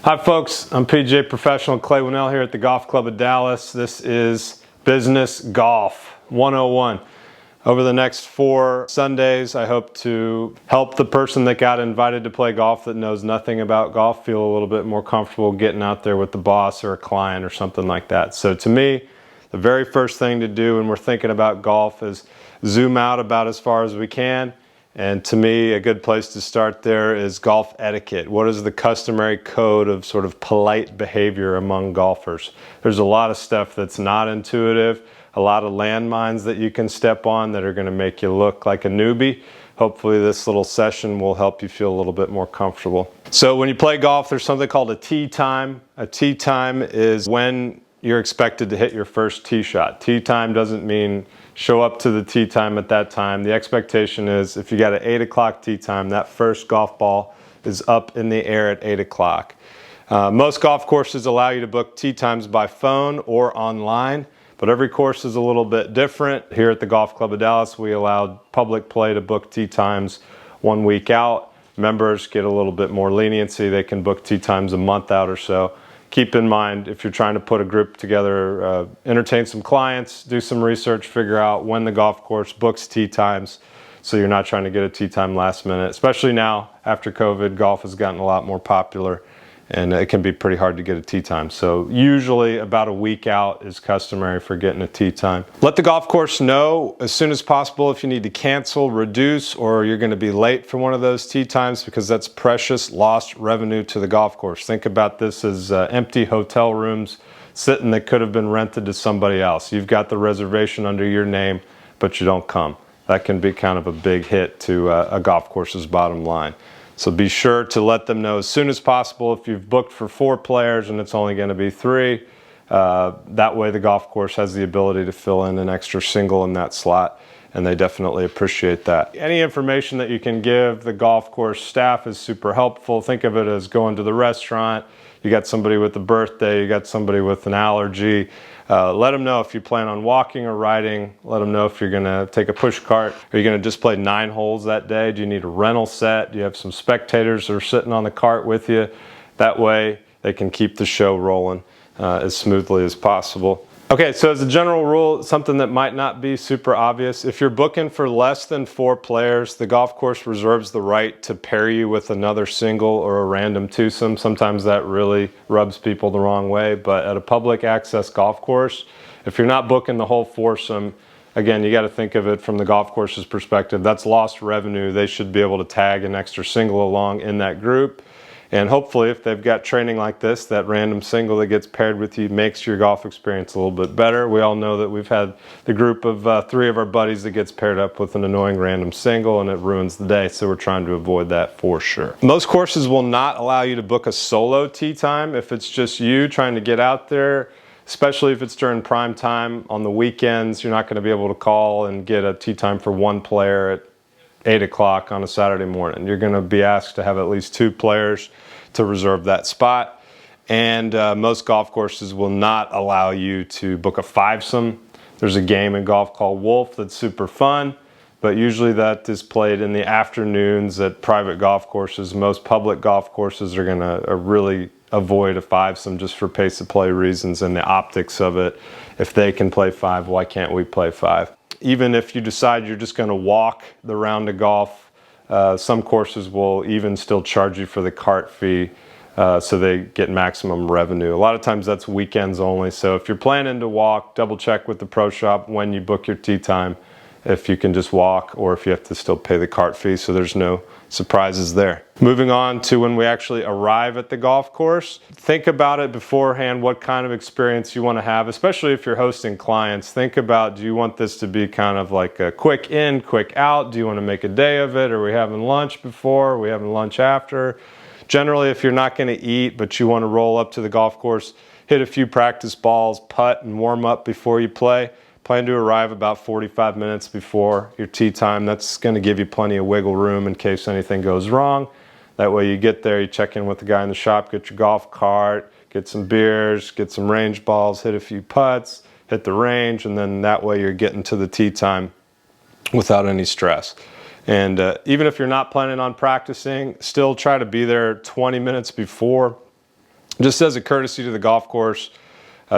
Hi folks, I'm PGA professional Clay Wonnell here at the Golf Club of Dallas. This is Business Golf 101. Over the next 4 Sundays, I hope to help the person that got invited to play golf that knows nothing about golf feel a little bit more comfortable getting out there with the boss or a client or something like that. So to me, the very first thing to do when we're thinking about golf is zoom out about as far as we can. And to me, a good place to start there is golf etiquette. What is the customary code of sort of polite behavior among golfers? There's a lot of stuff that's not intuitive, a lot of landmines that you can step on that are going to make you look like a newbie. Hopefully this little session will help you feel a little bit more comfortable. So when you play golf, there's something called a tee time. A tee time is when you're expected to hit your first tee shot. Tee time doesn't mean show up to the tee time at that time. The expectation is if you got an 8 o'clock tee time, that first golf ball is up in the air at 8 o'clock. Most golf courses allow you to book tee times by phone or online, but every course is a little bit different. Here at the Golf Club of Dallas, we allowed public play to book tee times 1 week out. Members get a little bit more leniency. They can book tee times a month out or so. Keep in mind, if you're trying to put a group together, entertain some clients, do some research, figure out when the golf course books tee times so you're not trying to get a tee time last minute. Especially now, after COVID, golf has gotten a lot more popular and it can be pretty hard to get a tee time. So usually about a week out is customary for getting a tee time. Let the golf course know as soon as possible if you need to cancel, reduce, or you're going to be late for one of those tee times, because that's precious lost revenue to the golf course. Think about this as empty hotel rooms sitting that could have been rented to somebody else. You've got the reservation under your name, but you don't come. That can be kind of a big hit to a golf course's bottom line. So be sure to let them know as soon as possible if you've booked for 4 players and it's only going to be 3. That way the golf course has the ability to fill in an extra single in that slot, and they definitely appreciate that. Any information that you can give the golf course staff is super helpful. Think of it as going to the restaurant. You got somebody with a birthday, you got somebody with an allergy. Let them know if you plan on walking or riding. Let them know if you're going to take a push cart. Are you going to just play 9 holes that day? Do you need a rental set? Do you have some spectators that are sitting on the cart with you? That way they can keep the show rolling as smoothly as possible. Okay, so as a general rule, something that might not be super obvious, if you're booking for less than 4 players, the golf course reserves the right to pair you with another single or a random twosome. Sometimes that really rubs people the wrong way, but at a public access golf course, if you're not booking the whole foursome, again, you got to think of it from the golf course's perspective. That's lost revenue. They should be able to tag an extra single along in that group. And hopefully, if they've got training like this, that random single that gets paired with you makes your golf experience a little bit better. We all know that we've had the group of 3 of our buddies that gets paired up with an annoying random single and it ruins the day, so we're trying to avoid that for sure. Most courses will not allow you to book a solo tee time if it's just you trying to get out there, especially if it's during prime time on the weekends. You're not going to be able to call and get a tee time for 1 player at 8 o'clock on a Saturday morning. You're going to be asked to have at least 2 players to reserve that spot. And most golf courses will not allow you to book a 5-some. There's a game in golf called Wolf that's super fun, but usually that is played in the afternoons at private golf courses. Most public golf courses are going to really avoid a 5-some just for pace of play reasons and the optics of it. If they can play 5, why can't we play 5? Even if you decide you're just going to walk the round of golf, some courses will even still charge you for the cart fee so they get maximum revenue. A lot of times that's weekends only. So if you're planning to walk, double check with the pro shop when you book your tee time if you can just walk or if you have to still pay the cart fee, so there's no surprises there. Moving on to when we actually arrive at the golf course, think about it beforehand what kind of experience you want to have, especially if you're hosting clients. Think about, do you want this to be kind of like a quick in, quick out? Do you want to make a day of it? Are we having lunch before? Are we having lunch after? Generally, if you're not going to eat but you want to roll up to the golf course, hit a few practice balls, putt and warm up before you play. Plan to arrive about 45 minutes before your tee time. That's going to give you plenty of wiggle room in case anything goes wrong. That way you get there, you check in with the guy in the shop, get your golf cart, get some beers, get some range balls, hit a few putts, hit the range, and then that way you're getting to the tee time without any stress. And even if you're not planning on practicing, still try to be there 20 minutes before. Just as a courtesy to the golf course,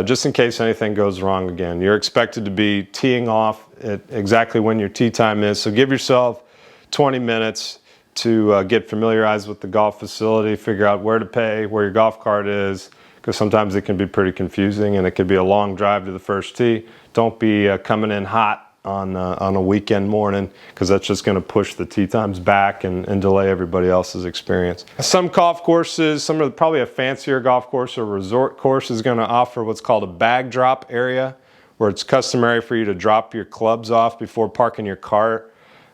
just in case anything goes wrong again. You're expected to be teeing off at exactly when your tee time is, so give yourself 20 minutes to get familiarized with the golf facility, figure out where to pay, where your golf cart is, because sometimes it can be pretty confusing and it could be a long drive to the first tee. Don't be coming in hot on a weekend morning, because that's just going to push the tee times back and delay everybody else's experience. Some golf courses, probably a fancier golf course or resort course, is going to offer what's called a bag drop area, where it's customary for you to drop your clubs off before parking your cart.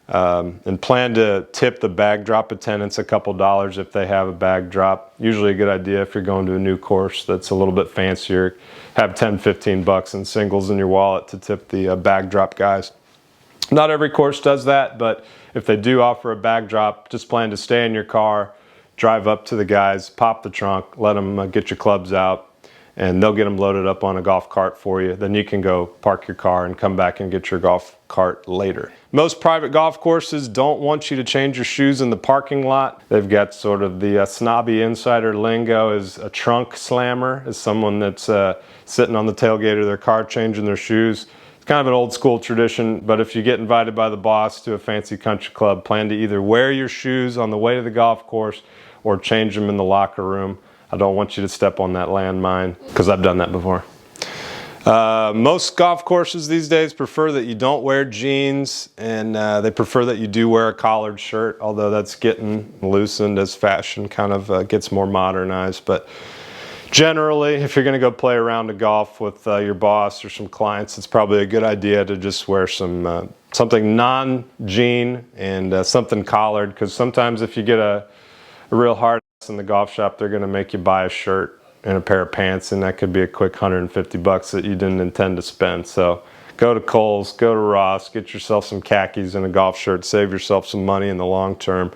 And plan to tip the bag drop attendants a couple dollars if they have a bag drop. Usually a good idea if you're going to a new course that's a little bit fancier. Have 10, 15 bucks in singles in your wallet to tip the bag drop guys. Not every course does that, but if they do offer a bag drop, just plan to stay in your car, drive up to the guys, pop the trunk, let them get your clubs out, and they'll get them loaded up on a golf cart for you. Then you can go park your car and come back and get your golf cart later. Most private golf courses don't want you to change your shoes in the parking lot. They've got sort of the snobby insider lingo as a trunk slammer, as someone that's sitting on the tailgate of their car changing their shoes. It's kind of an old school tradition, but if you get invited by the boss to a fancy country club, plan to either wear your shoes on the way to the golf course or change them in the locker room. I don't want you to step on that landmine, because I've done that before. Most golf courses these days prefer that you don't wear jeans, and they prefer that you do wear a collared shirt, although that's getting loosened as fashion kind of gets more modernized. But generally, if you're going to go play a round of golf with your boss or some clients, it's probably a good idea to just wear something non-jean and something collared, because sometimes if you get a real hard ass in the golf shop, they're going to make you buy a shirt and a pair of pants, and that could be a quick 150 bucks that you didn't intend to spend. So go to Kohl's, go to Ross, get yourself some khakis and a golf shirt, save yourself some money in the long term.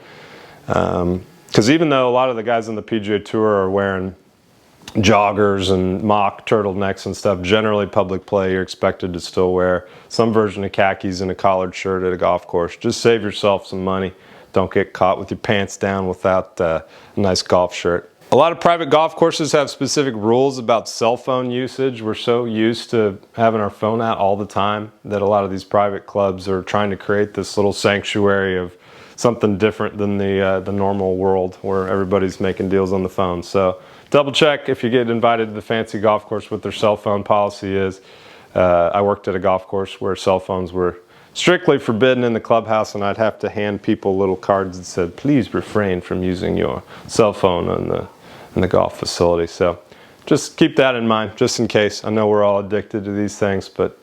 Because even though a lot of the guys on the PGA Tour are wearing joggers and mock turtlenecks and stuff, generally public play, you're expected to still wear some version of khakis and a collared shirt at a golf course. Just save yourself some money. Don't get caught with your pants down without a nice golf shirt. A lot of private golf courses have specific rules about cell phone usage. We're so used to having our phone out all the time that a lot of these private clubs are trying to create this little sanctuary of something different than the normal world where everybody's making deals on the phone. So double check if you get invited to the fancy golf course what their cell phone policy is. I worked at a golf course where cell phones were strictly forbidden in the clubhouse, and I'd have to hand people little cards that said, please refrain from using your cell phone in the golf facility. So just keep that in mind, just in case. I know we're all addicted to these things, but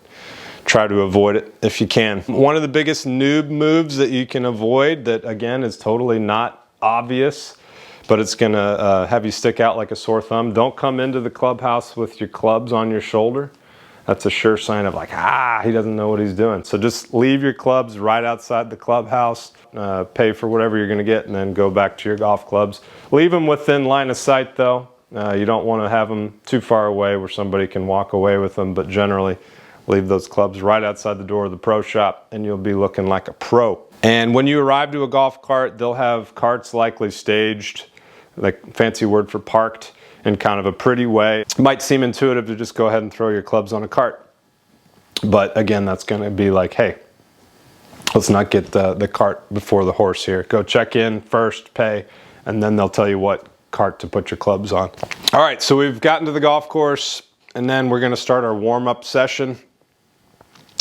try to avoid it if you can. One of the biggest noob moves that you can avoid that, again, is totally not obvious, but it's gonna have you stick out like a sore thumb. Don't come into the clubhouse with your clubs on your shoulder. That's a sure sign of like, he doesn't know what he's doing. So just leave your clubs right outside the clubhouse, pay for whatever you're gonna get, and then go back to your golf clubs. Leave them within line of sight though. You don't wanna have them too far away where somebody can walk away with them, but generally leave those clubs right outside the door of the pro shop and you'll be looking like a pro. And when you arrive to a golf cart, they'll have carts likely staged, like fancy word for parked, in kind of a pretty way. It might seem intuitive to just go ahead and throw your clubs on a cart. But again, that's gonna be like, hey, let's not get the cart before the horse here. Go check in first, pay, and then they'll tell you what cart to put your clubs on. All right, so we've gotten to the golf course, and then we're gonna start our warm-up session.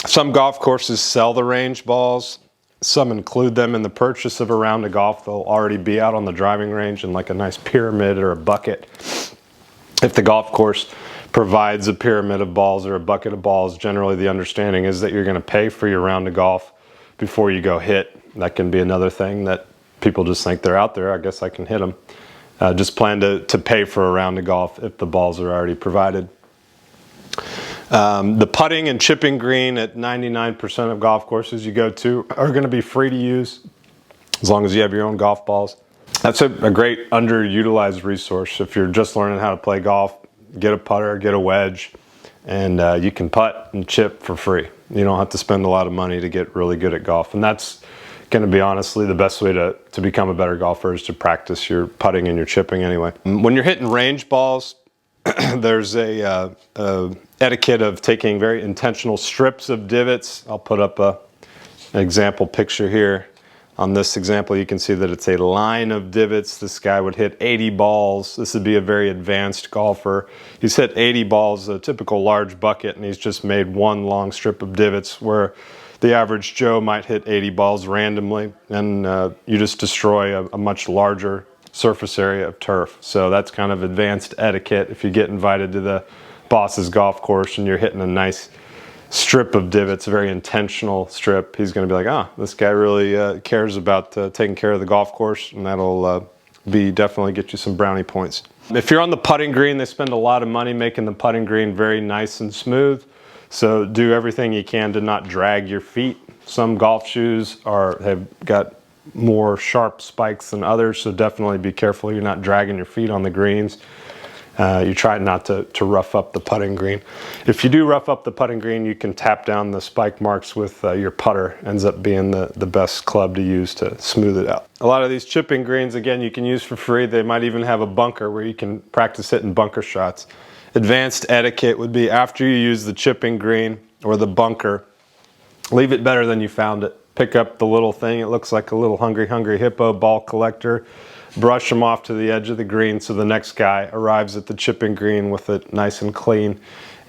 Some golf courses sell the range balls. Some include them in the purchase of a round of golf. They'll already be out on the driving range in like a nice pyramid or a bucket. If the golf course provides a pyramid of balls or a bucket of balls, generally the understanding is that you're going to pay for your round of golf before you go hit. That can be another thing that people just think they're out there. I guess I can hit them. Just plan to pay for a round of golf if the balls are already provided. The putting and chipping green at 99% of golf courses you go to are going to be free to use as long as you have your own golf balls. That's a great underutilized resource. If you're just learning how to play golf, get a putter, get a wedge, and you can putt and chip for free. You don't have to spend a lot of money to get really good at golf. And that's going to be honestly the best way to become a better golfer is to practice your putting and your chipping anyway. When you're hitting range balls, there's a etiquette of taking very intentional strips of divots. I'll put up an example picture here. On this example, you can see that it's a line of divots. This guy would hit 80 balls. This would be a very advanced golfer. He's hit 80 balls, a typical large bucket, and he's just made one long strip of divots, where the average Joe might hit 80 balls randomly, and you just destroy a much larger surface area of turf. So that's kind of advanced etiquette. If you get invited to the boss's golf course and you're hitting a nice strip of divots, a very intentional strip, he's going to be like, ah, this guy really cares about taking care of the golf course, and that'll definitely get you some brownie points. If you're on the putting green, they spend a lot of money making the putting green very nice and smooth. So do everything you can to not drag your feet. Some golf shoes have got more sharp spikes than others, so definitely be careful you're not dragging your feet on the greens. You try not to rough up the putting green. If you do rough up the putting green, you can tap down the spike marks with your putter. Ends up being the best club to use to smooth it out. A lot of these chipping greens, again, you can use for free. They might even have a bunker where you can practice hitting bunker shots. Advanced etiquette would be, after you use the chipping green or the bunker, leave it better than you found it. Pick up the little thing. It looks like a little hungry hippo ball collector. Brush them off to the edge of the green so the next guy arrives at the chipping green with it nice and clean.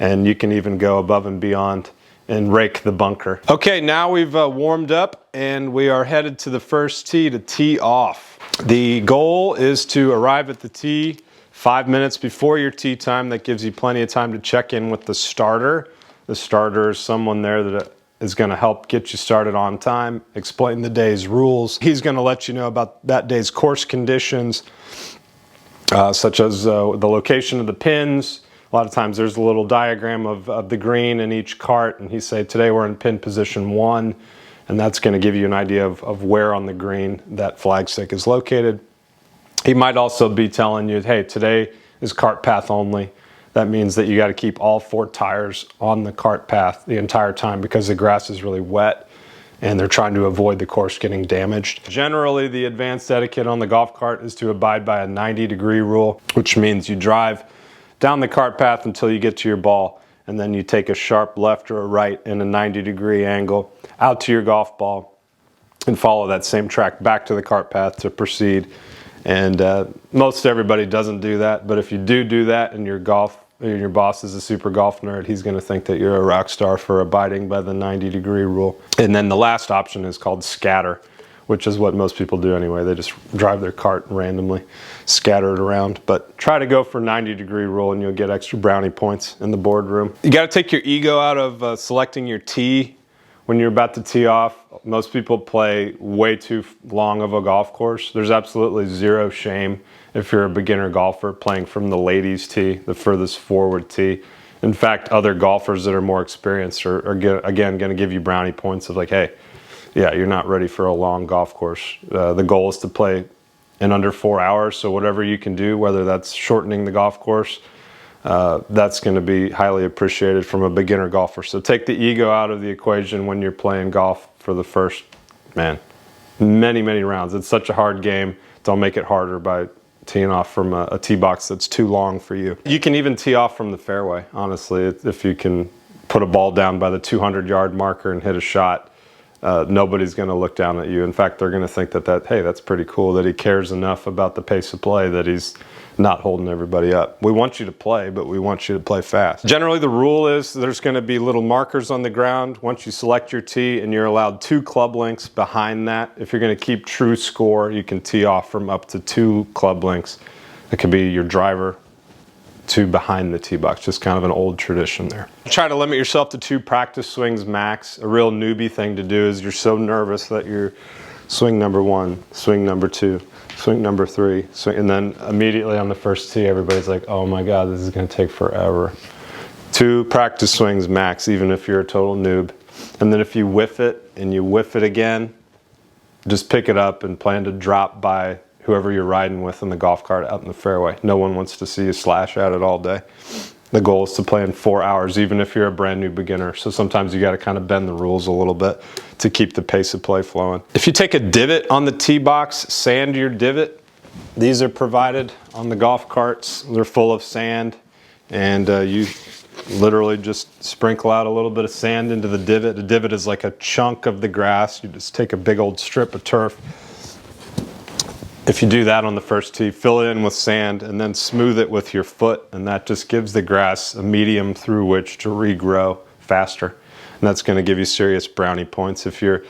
And you can even go above and beyond and rake the bunker. Okay, now we've warmed up and we are headed to the first tee to tee off. The goal is to arrive at the tee 5 minutes before your tee time. That gives you plenty of time to check in with the starter. The starter is someone there that is going to help get you started on time, explain the day's rules. He's going to let you know about that day's course conditions, such as the location of the pins. A lot of times there's a little diagram of the green in each cart, and he say, today we're in pin position 1, and that's going to give you an idea of where on the green that flagstick is located. He might also be telling you, hey, today is cart path only. That means that you got to keep all 4 tires on the cart path the entire time because the grass is really wet and they're trying to avoid the course getting damaged. Generally, the advanced etiquette on the golf cart is to abide by a 90-degree rule, which means you drive down the cart path until you get to your ball, and then you take a sharp left or a right in a 90-degree angle out to your golf ball and follow that same track back to the cart path to proceed. And most everybody doesn't do that, but if you do that and your boss is a super golf nerd, he's going to think that you're a rock star for abiding by the 90-degree rule. And then the last option is called scatter, which is what most people do anyway. They just drive their cart and randomly scatter it around. But try to go for 90-degree rule and you'll get extra brownie points in the boardroom. You got to take your ego out of selecting your tee when you're about to tee off. Most people play way too long of a golf course. There's absolutely zero shame if you're a beginner golfer playing from the ladies' tee, the furthest forward tee. In fact, other golfers that are more experienced are again going to give you brownie points of like, hey, yeah, you're not ready for a long golf course. The goal is to play in under 4 hours, so whatever you can do, whether that's shortening the golf course, that's going to be highly appreciated from a beginner golfer. So take the ego out of the equation when you're playing golf for the first, many rounds. It's such a hard game. Don't make it harder by teeing off from a tee box that's too long for you. You can even tee off from the fairway, honestly, if you can put a ball down by the 200-yard marker and hit a shot. Nobody's going to look down at you. In fact, they're going to think hey, that's pretty cool that he cares enough about the pace of play that he's not holding everybody up. We want you to play, but we want you to play fast. Generally, the rule is there's going to be little markers on the ground once you select your tee, and you're allowed 2 club lengths behind that. If you're going to keep true score, you can tee off from up to 2 club lengths. It could be your driver to behind the tee box, just kind of an old tradition there. Try to limit yourself to 2 practice swings max. A real newbie thing to do is you're so nervous that you're swing number 1, swing number 2, swing number 3, swing, and then immediately on the first tee, everybody's like, oh my God, this is gonna take forever. 2 practice swings max, even if you're a total noob. And then if you whiff it and you whiff it again, just pick it up and plan to drop by whoever you're riding with in the golf cart out in the fairway. No one wants to see you slash at it all day. The goal is to play in 4 hours, even if you're a brand new beginner. So sometimes you got to kind of bend the rules a little bit to keep the pace of play flowing. If you take a divot on the tee box, sand your divot. These are provided on the golf carts. They're full of sand. and you literally just sprinkle out a little bit of sand into the divot. The divot is like a chunk of the grass. You just take a big old strip of turf. If you do that on the first tee, fill it in with sand and then smooth it with your foot, and that just gives the grass a medium through which to regrow faster. And that's going to give you serious brownie points. If you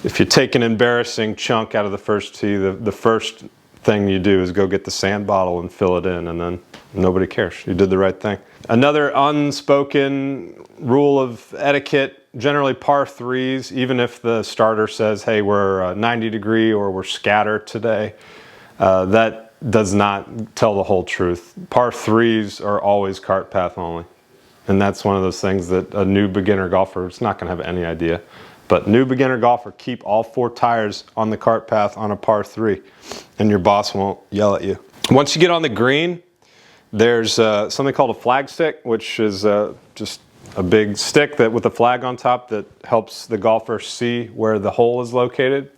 take an embarrassing chunk out of the first tee, the first thing you do is go get the sand bottle and fill it in, and then nobody cares. You did the right thing. Another unspoken rule of etiquette, generally par threes, even if the starter says, hey, we're 90 degree or we're scattered today, that does not tell the whole truth. Par threes are always cart path only. And that's one of those things that a new beginner golfer is not going to have any idea. But new beginner golfer, keep all 4 tires on the cart path on a par 3, and your boss won't yell at you. Once you get on the green, there's something called a flagstick, which is just a big stick that with a flag on top that helps the golfer see where the hole is located.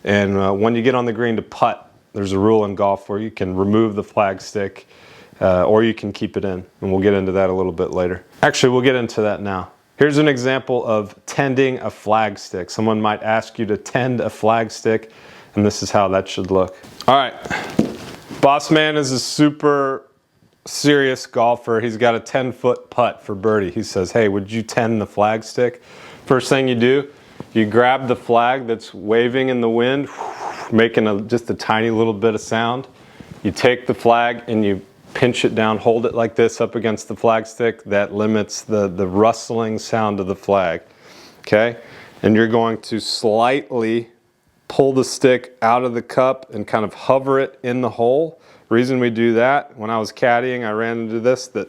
And when you get on the green to putt, there's a rule in golf where you can remove the flagstick or you can keep it in, and we'll get into that a little bit later. Actually, we'll get into that now. Here's an example of tending a flagstick. Someone might ask you to tend a flagstick, and this is how that should look. All right, boss man is a super serious golfer. He's got a 10-foot putt for birdie. He says, hey, would you tend the flagstick? First thing you do, you grab the flag that's waving in the wind, making just a tiny little bit of sound. You take the flag and you pinch it down, hold it like this up against the flagstick. That limits the rustling sound of the flag, okay? And you're going to slightly pull the stick out of the cup and kind of hover it in the hole. Reason we do that, when I was caddying, I ran into this, that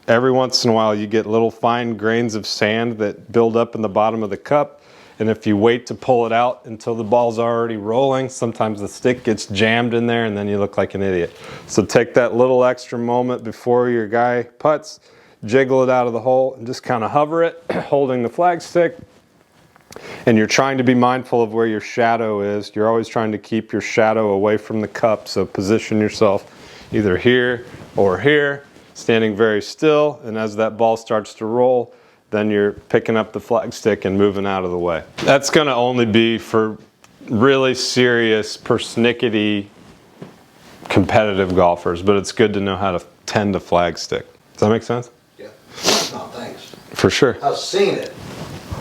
every once in a while you get little fine grains of sand that build up in the bottom of the cup. And if you wait to pull it out until the ball's already rolling, sometimes the stick gets jammed in there and then you look like an idiot. So take that little extra moment before your guy putts, jiggle it out of the hole and just kind of hover it, holding the flagstick. And you're trying to be mindful of where your shadow is. You're always trying to keep your shadow away from the cup, so position yourself either here or here, standing very still, and as that ball starts to roll, then you're picking up the flagstick and moving out of the way. That's going to only be for really serious, persnickety, competitive golfers, but it's good to know how to tend a flagstick. Does that make sense? Yeah. No, thanks. For sure. I've seen it,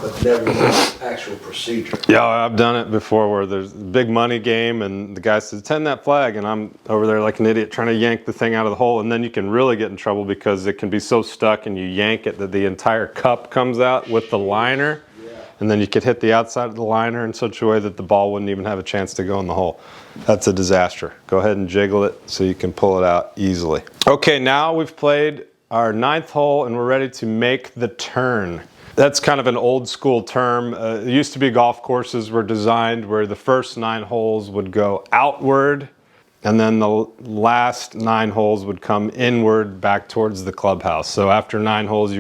but never the actual procedure. Yeah, I've done it before where there's a big money game and the guy says, tend that flag, and I'm over there like an idiot trying to yank the thing out of the hole, and then you can really get in trouble because it can be so stuck and you yank it that the entire cup comes out with the liner, and then you could hit the outside of the liner in such a way that the ball wouldn't even have a chance to go in the hole. That's a disaster. Go ahead and jiggle it so you can pull it out easily. Okay, now we've played our 9th hole and we're ready to make the turn. That's kind of an old school term. It used to be golf courses were designed where the first 9 holes would go outward and then the last 9 holes would come inward back towards the clubhouse. So after 9 holes,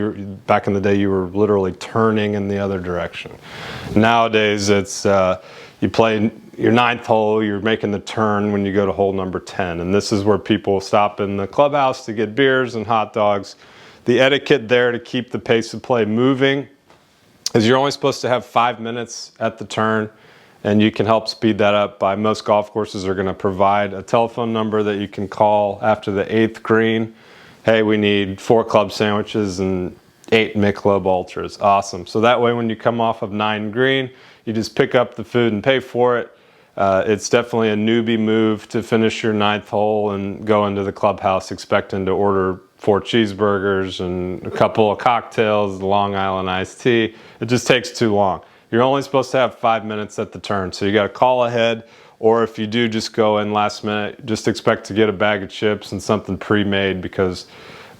back in the day, you were literally turning in the other direction. Nowadays, it's you play your 9th hole, you're making the turn when you go to hole number 10. And this is where people stop in the clubhouse to get beers and hot dogs. The etiquette there to keep the pace of play moving is you're only supposed to have 5 minutes at the turn, and you can help speed that up by most golf courses are going to provide a telephone number that you can call after the 8th green. Hey, we need 4 club sandwiches and 8 Michelob Ultras. Awesome. So that way when you come off of 9 green, you just pick up the food and pay for it. It's definitely a newbie move to finish your 9th hole and go into the clubhouse expecting to order 4 cheeseburgers and a couple of cocktails, Long Island iced tea. It just takes too long. You're only supposed to have 5 minutes at the turn, so you got to call ahead, or if you do just go in last minute, just expect to get a bag of chips and something pre-made, because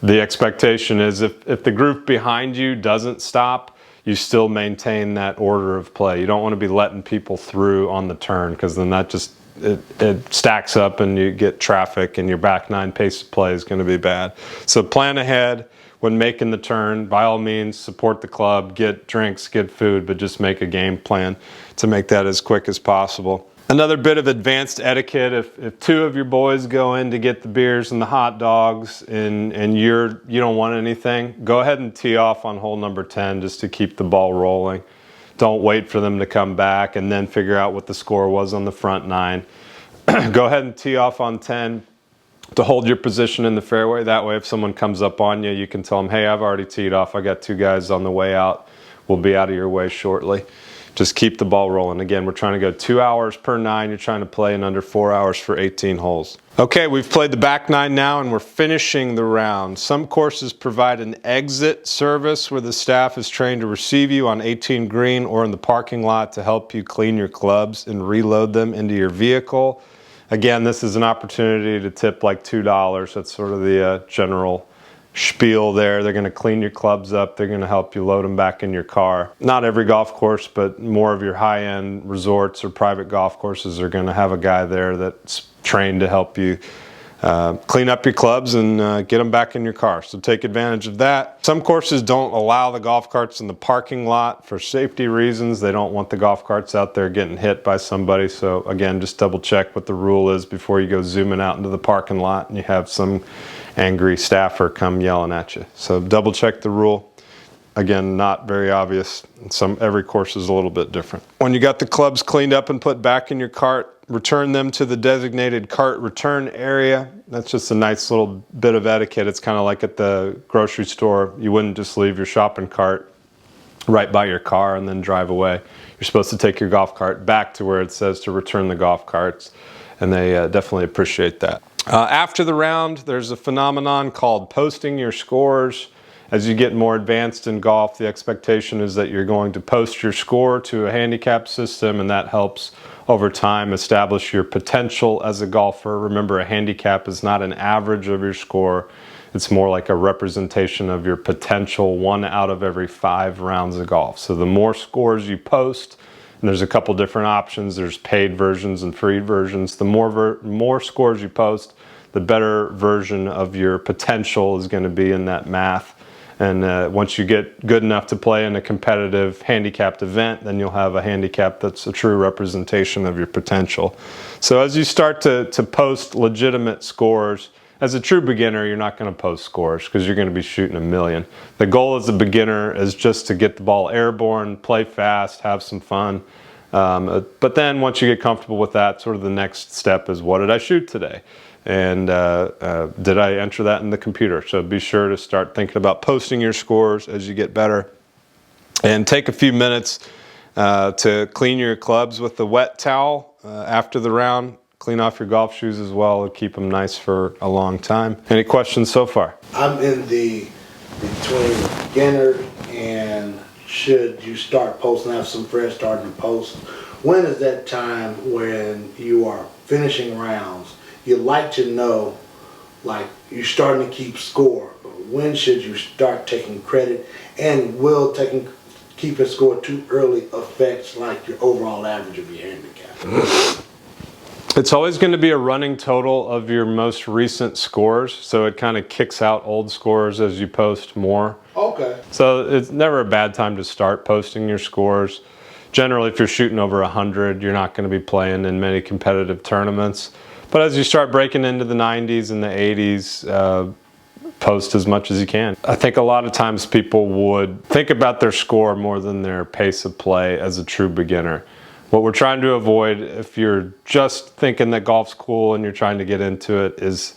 the expectation is if the group behind you doesn't stop, you still maintain that order of play. You don't want to be letting people through on the turn, because then that just it stacks up and you get traffic and your back 9 pace of play is going to be bad. So plan ahead when making the turn. By all means, support the club, get drinks, get food, but just make a game plan to make that as quick as possible. Another bit of advanced etiquette, if two of your boys go in to get the beers and the hot dogs and you don't want anything, go ahead and tee off on hole number 10 just to keep the ball rolling. Don't wait for them to come back and then figure out what the score was on the front 9. Go ahead and tee off on 10 to hold your position in the fairway. That way if someone comes up on you, you can tell them, hey, I've already teed off. I got 2 guys on the way out. We'll be out of your way shortly. Just keep the ball rolling. Again, we're trying to go 2 hours per 9. You're trying to play in under 4 hours for 18 holes. Okay, we've played the back 9 now and we're finishing the round. Some courses provide an exit service where the staff is trained to receive you on 18 green or in the parking lot to help you clean your clubs and reload them into your vehicle. Again, this is an opportunity to tip like $2. That's sort of the general spiel there. They're going to clean your clubs up. They're going to help you load them back in your car. Not every golf course, but more of your high-end resorts or private golf courses are going to have a guy there that's trained to help you clean up your clubs and get them back in your car. So take advantage of that. Some courses don't allow the golf carts in the parking lot for safety reasons. They don't want the golf carts out there getting hit by somebody. So again, just double check what the rule is before you go zooming out into the parking lot and you have some angry staffer come yelling at you. So double check the rule. Again, not very obvious. Every course is a little bit different. When you got the clubs cleaned up and put back in your cart, return them to the designated cart return area. That's just a nice little bit of etiquette. It's kind of like at the grocery store. You wouldn't just leave your shopping cart right by your car and then drive away. You're supposed to take your golf cart back to where it says to return the golf carts, and they definitely appreciate that. After the round, there's a phenomenon called posting your scores. As you get more advanced in golf, the expectation is that you're going to post your score to a handicap system, and that helps over time establish your potential as a golfer. Remember, a handicap is not an average of your score. It's more like a representation of your potential 1 out of every 5 rounds of golf. So the more scores you post, and there's a couple different options. There's paid versions and free versions. The more scores you post, the better version of your potential is going to be in that math. And once you get good enough to play in a competitive handicapped event, then you'll have a handicap that's a true representation of your potential. So as you start to post legitimate scores, as a true beginner, you're not going to post scores because you're going to be shooting a million. The goal as a beginner is just to get the ball airborne, play fast, have some fun. But then once you get comfortable with that, sort of the next step is, what did I shoot today? And did I enter that in the computer? So be sure to start thinking about posting your scores as you get better. And take a few minutes to clean your clubs with a wet towel after the round. Clean off your golf shoes as well and keep them nice for a long time. Any questions so far? I'm in the between beginner and should you start posting, have some friends starting to post. When is that time when you are finishing rounds? You like to know, like, you're starting to keep score, but when should you start taking credit, and will keeping score too early affect like your overall average of your handicap? It's always going to be a running total of your most recent scores, so it kind of kicks out old scores as you post more. Okay. So it's never a bad time to start posting your scores. Generally, if you're shooting over 100, you're not going to be playing in many competitive tournaments. But as you start breaking into the 90s and the 80s, post as much as you can. I think a lot of times people would think about their score more than their pace of play as a true beginner. What we're trying to avoid, if you're just thinking that golf's cool and you're trying to get into it, is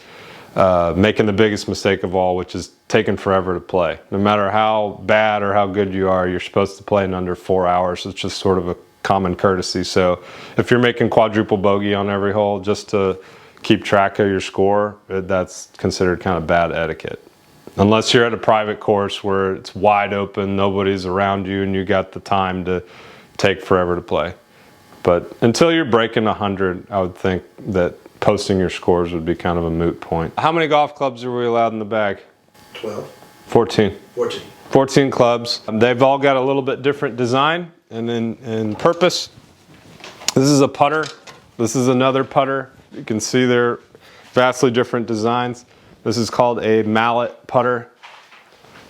making the biggest mistake of all, which is taking forever to play. No matter how bad or how good you are, you're supposed to play in under 4 hours. It's just sort of a common courtesy. So if you're making quadruple bogey on every hole just to keep track of your score, that's considered kind of bad etiquette. Unless you're at a private course where it's wide open, nobody's around you, and you got the time to take forever to play. But until you're breaking 100, I would think that posting your scores would be kind of a moot point. How many golf clubs are we allowed in the bag? 12. 14. 14. 14 clubs. They've all got a little bit different design and in purpose. This is a putter. This is another putter. You can see they're vastly different designs. This is called a mallet putter.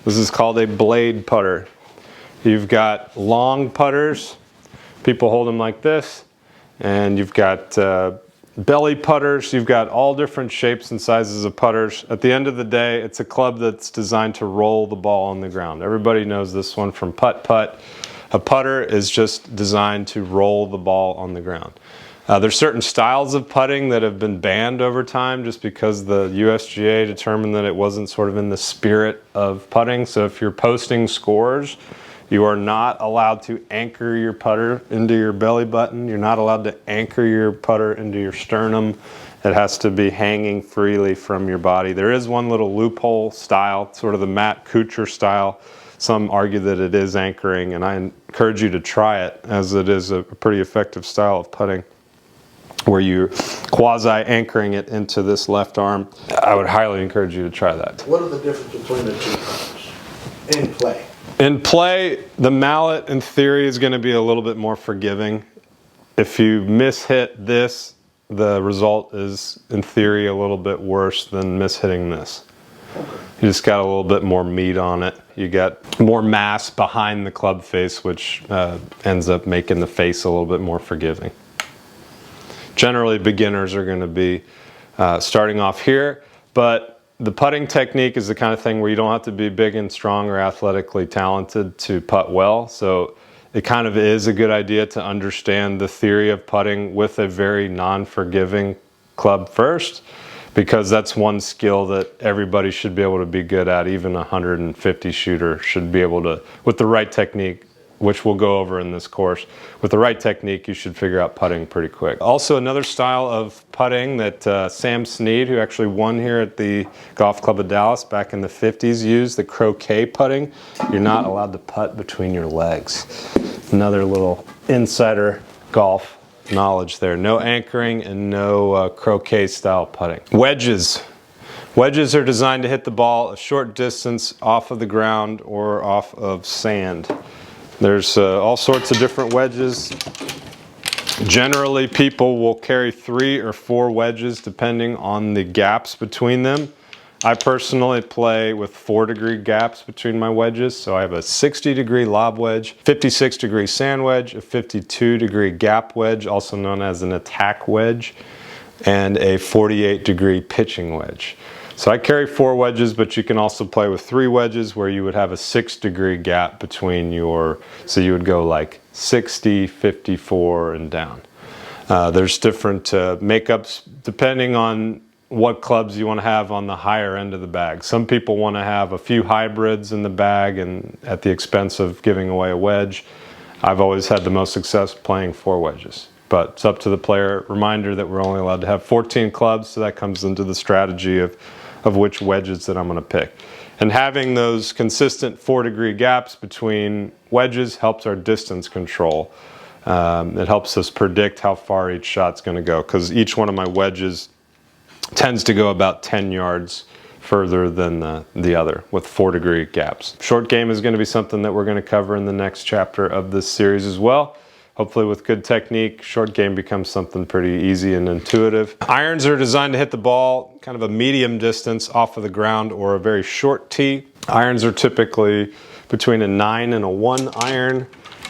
This is called a blade putter. You've got long putters. People hold them like this, and you've got belly putters. You've got all different shapes and sizes of putters. At the end of the day, it's a club that's designed to roll the ball on the ground. Everybody knows this one from putt-putt. A putter is just designed to roll the ball on the ground. There's certain styles of putting that have been banned over time just because the USGA determined that it wasn't sort of in the spirit of putting. So if you're posting scores, you are not allowed to anchor your putter into your belly button. You're not allowed to anchor your putter into your sternum. It has to be hanging freely from your body. There is one little loophole style, sort of the Matt Kuchar style. Some argue that it is anchoring, and I encourage you to try it, as it is a pretty effective style of putting, where you're quasi-anchoring it into this left arm. I would highly encourage you to try that. What are the difference between the two putters in play? In play, the mallet in theory is going to be a little bit more forgiving. If you mishit this, the result is in theory a little bit worse than mishitting this. You just got a little bit more meat on it. You got more mass behind the club face, which ends up making the face a little bit more forgiving. Generally, beginners are going to be starting off here, but the putting technique is the kind of thing where you don't have to be big and strong or athletically talented to putt well. So it kind of is a good idea to understand the theory of putting with a very non-forgiving club first, because that's one skill that everybody should be able to be good at. Even a 150 shooter should be able to, with the right technique, which we'll go over in this course. With the right technique, you should figure out putting pretty quick. Also, another style of putting that Sam Snead, who actually won here at the Golf Club of Dallas back in the 50s, used, the croquet putting. You're not allowed to putt between your legs. Another little insider golf knowledge there. No anchoring and no croquet style putting. Wedges. Wedges are designed to hit the ball a short distance off of the ground or off of sand. There's all sorts of different wedges. Generally, people will carry 3 or 4 wedges depending on the gaps between them. I personally play with 4-degree gaps between my wedges. So I have a 60-degree lob wedge, 56-degree sand wedge, a 52-degree gap wedge, also known as an attack wedge, and a 48-degree pitching wedge. So I carry 4 wedges, but you can also play with 3 wedges where you would have a 6-degree gap between your, so you would go like 60, 54, and down. There's different makeups depending on what clubs you want to have on the higher end of the bag. Some people want to have a few hybrids in the bag and at the expense of giving away a wedge. I've always had the most success playing 4 wedges, but it's up to the player. Reminder that we're only allowed to have 14 clubs, so that comes into the strategy of which wedges that I'm going to pick. And having those consistent 4-degree gaps between wedges helps our distance control. It helps us predict how far each shot's going to go, because each one of my wedges tends to go about 10 yards further than the other with 4-degree gaps. Short game is going to be something that we're going to cover in the next chapter of this series as well. Hopefully with good technique, short game becomes something pretty easy and intuitive. Irons are designed to hit the ball kind of a medium distance off of the ground or a very short tee. Irons are typically between a 9 and a 1 iron.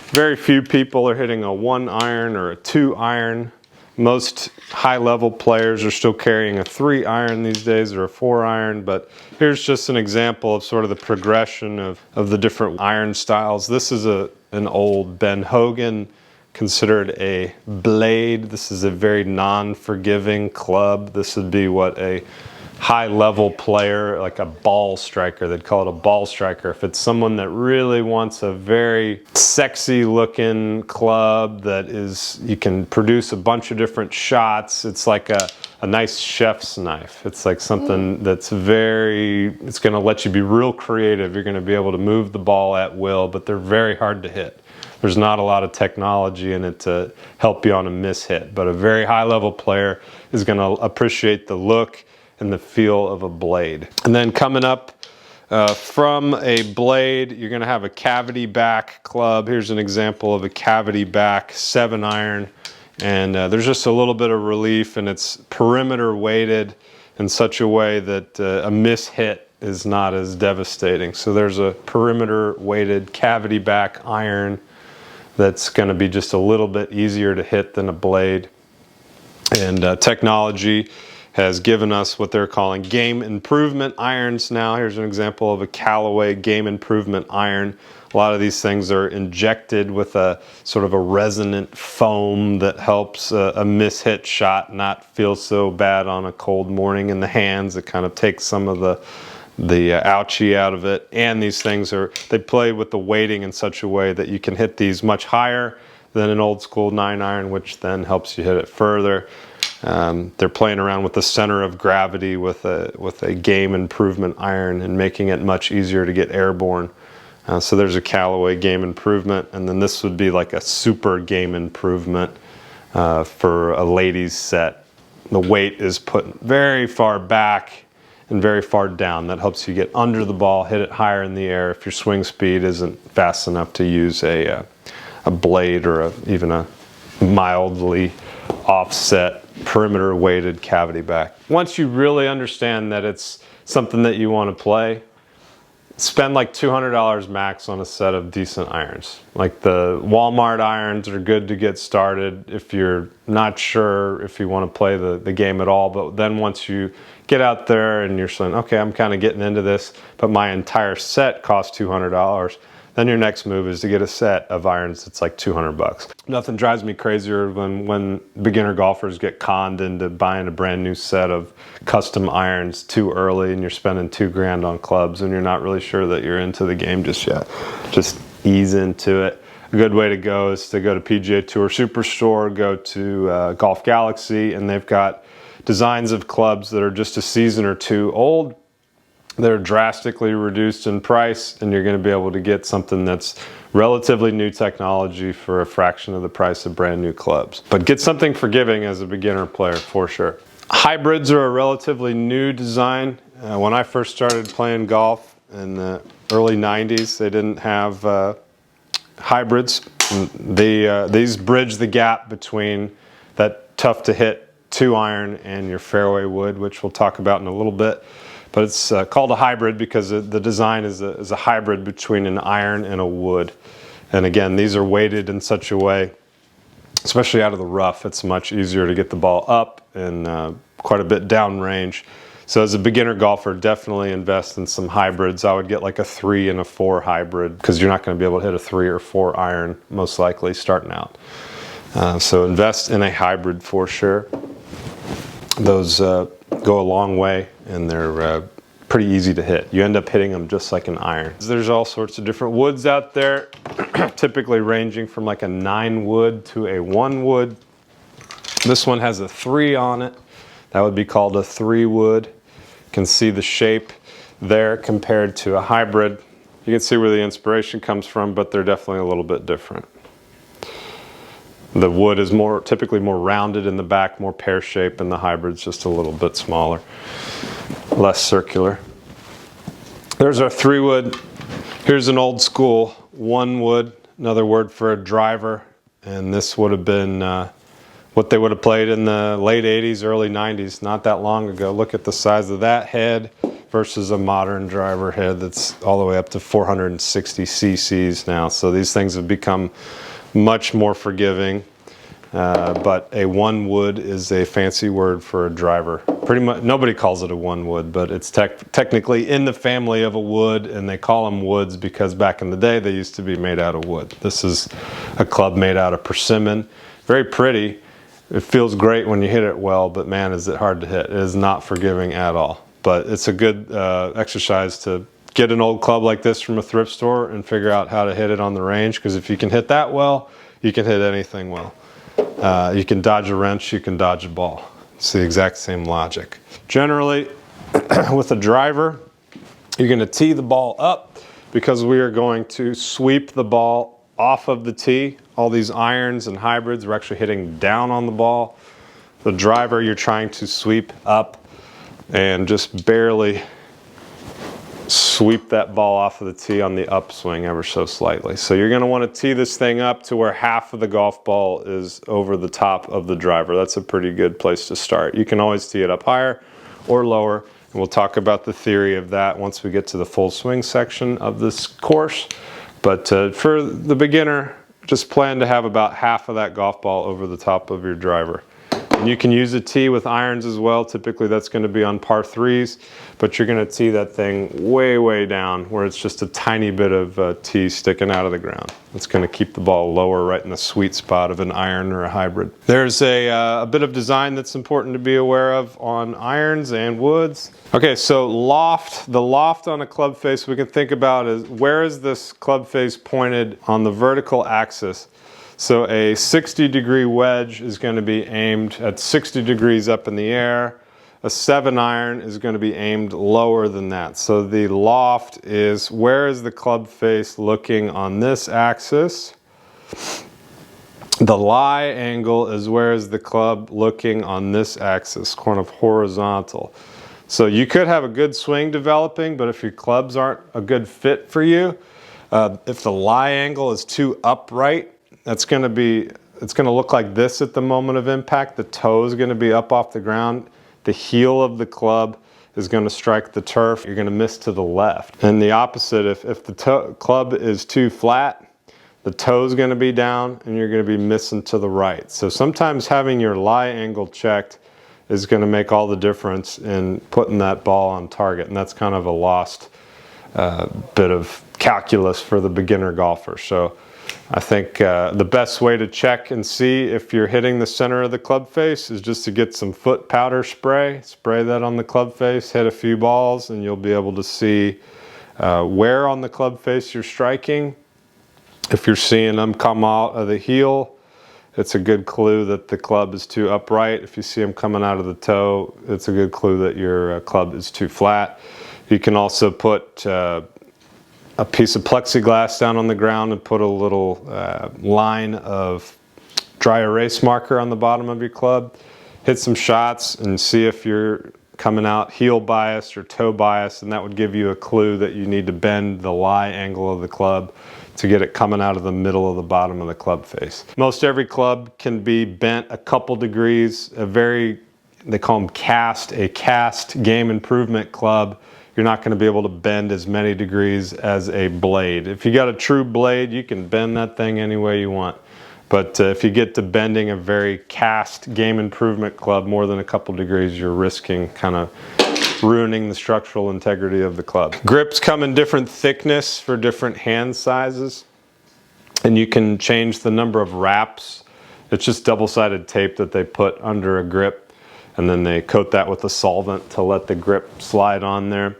Very few people are hitting a 1 iron or a 2 iron. Most high-level players are still carrying a 3 iron these days or a 4 iron, but here's just an example of sort of the progression of the different iron styles. This is an old Ben Hogan, considered a blade. This is a very non-forgiving club. This would be what a high-level player, like a ball striker, they'd call it a ball striker. If it's someone that really wants a very sexy-looking club that is, you can produce a bunch of different shots, it's like a nice chef's knife. It's like something that's very, it's going to let you be real creative. You're going to be able to move the ball at will, but they're very hard to hit. There's not a lot of technology in it to help you on a mishit, but a very high-level player is going to appreciate the look and the feel of a blade. And then coming up from a blade, you're going to have a cavity back club. Here's an example of a cavity back 7 iron, and there's just a little bit of relief, and it's perimeter weighted in such a way that a mishit is not as devastating. So there's a perimeter weighted cavity back iron that's going to be just a little bit easier to hit than a blade. And technology has given us what they're calling game improvement irons now. Here's an example of a Callaway game improvement iron. A lot of these things are injected with a sort of a resonant foam that helps a mishit shot not feel so bad on a cold morning in the hands. It kind of takes some of the ouchie out of it. And these things they play with the weighting in such a way that you can hit these much higher than an old school 9-iron, which then helps you hit it further. They're playing around with the center of gravity with a game improvement iron and making it much easier to get airborne. So there's a Callaway game improvement, and then this would be like a super game improvement for a ladies set. The weight is put very far back and very far down. That helps you get under the ball, hit it higher in the air if your swing speed isn't fast enough to use a blade or even a mildly offset perimeter weighted cavity back. Once you really understand that it's something that you want to play, spend like $200 max on a set of decent irons. Like the Walmart irons are good to get started if you're not sure if you want to play the game at all. But then once you get out there and you're saying, okay, I'm kind of getting into this, but my entire set costs $200, then your next move is to get a set of irons that's like 200 bucks. Nothing drives me crazier when beginner golfers get conned into buying a brand new set of custom irons too early and you're spending $2,000 on clubs and you're not really sure that you're into the game just yet. Just ease into it. A good way to go is to go to PGA Tour Superstore, go to Golf Galaxy, and they've got designs of clubs that are just a season or two old. They're drastically reduced in price, and you're going to be able to get something that's relatively new technology for a fraction of the price of brand new clubs. But get something forgiving as a beginner player for sure. Hybrids are a relatively new design. When I first started playing golf in the early 90s, they didn't have hybrids. These bridge the gap between that tough to hit 2-iron and your fairway wood, which we'll talk about in a little bit. But it's called a hybrid because the design is a hybrid between an iron and a wood. And again, these are weighted in such a way, especially out of the rough, it's much easier to get the ball up and quite a bit downrange. So as a beginner golfer, definitely invest in some hybrids. I would get like a 3 and a 4 hybrid because you're not going to be able to hit a 3 or 4 iron most likely starting out. So invest in a hybrid for sure. Those go a long way, and they're pretty easy to hit. You end up hitting them just like an iron. There's all sorts of different woods out there, typically ranging from like a 9 wood to a 1 wood. This one has a 3 on it. That would be called a 3 wood. You can see the shape there compared to a hybrid. You can see where the inspiration comes from, but they're definitely a little bit different. The wood is typically more rounded in the back, more pear-shaped, and the hybrid's just a little bit smaller, less circular. There's our 3 wood. Here's an old school 1 wood, another word for a driver, and this would have been what they would have played in the late 80s, early 90s, not that long ago. Look at the size of that head versus a modern driver head that's all the way up to 460 cc's now. So these things have become much more forgiving, but a 1 wood is a fancy word for a driver. Pretty much nobody calls it a 1 wood, but it's technically in the family of a wood, and they call them woods because back in the day they used to be made out of wood. This is a club made out of persimmon. Very pretty. It feels great when you hit it well, but man, is it hard to hit. It is not forgiving at all, but it's a good exercise to get an old club like this from a thrift store and figure out how to hit it on the range, because if you can hit that well, you can hit anything well. You can dodge a wrench, you can dodge a ball. It's the exact same logic. Generally, with a driver, you're going to tee the ball up because we are going to sweep the ball off of the tee. All these irons and hybrids are actually hitting down on the ball. The driver, you're trying to sweep up and just barely sweep that ball off of the tee on the upswing ever so slightly. So you're going to want to tee this thing up to where half of the golf ball is over the top of the driver. That's a pretty good place to start. You can always tee it up higher or lower, and we'll talk about the theory of that once we get to the full swing section of this course. But for the beginner, just plan to have about half of that golf ball over the top of your driver. And you can use a tee with irons as well. Typically that's going to be on par 3s, but you're going to tee that thing way down where it's just a tiny bit of tee sticking out of the ground. It's going to keep the ball lower, right in the sweet spot of an iron or a hybrid. There's a bit of design that's important to be aware of on irons and woods. Okay, so loft. The loft on a club face we can think about is, where is this club face pointed on the vertical axis? So a 60-degree wedge is going to be aimed at 60 degrees up in the air. A 7-iron is going to be aimed lower than that. So the loft is, where is the club face looking on this axis? The lie angle is, where is the club looking on this axis, kind of horizontal. So you could have a good swing developing, but if your clubs aren't a good fit for you, if the lie angle is too upright, it's going to look like this at the moment of impact. The toe is going to be up off the ground. The heel of the club is going to strike the turf. You're going to miss to the left. And the opposite, if the club is too flat, the toe is going to be down and you're going to be missing to the right. So sometimes having your lie angle checked is going to make all the difference in putting that ball on target. And that's kind of a lost bit of calculus for the beginner golfer. So I think the best way to check and see if you're hitting the center of the club face is just to get some foot powder spray. Spray that on the club face, hit a few balls, and you'll be able to see where on the club face you're striking. If you're seeing them come out of the heel, it's a good clue that the club is too upright. If you see them coming out of the toe, it's a good clue that your club is too flat. You can also put a piece of plexiglass down on the ground and put a little line of dry erase marker on the bottom of your club. Hit some shots and see if you're coming out heel biased or toe biased, and that would give you a clue that you need to bend the lie angle of the club to get it coming out of the middle of the bottom of the club face. Most every club can be bent a couple degrees. They call them a cast game improvement club. You're not going to be able to bend as many degrees as a blade. If you got a true blade, you can bend that thing any way you want. But if you get to bending a very cast game improvement club more than a couple degrees, you're risking kind of ruining the structural integrity of the club. Grips come in different thickness for different hand sizes, and you can change the number of wraps. It's just double-sided tape that they put under a grip, and then they coat that with a solvent to let the grip slide on there.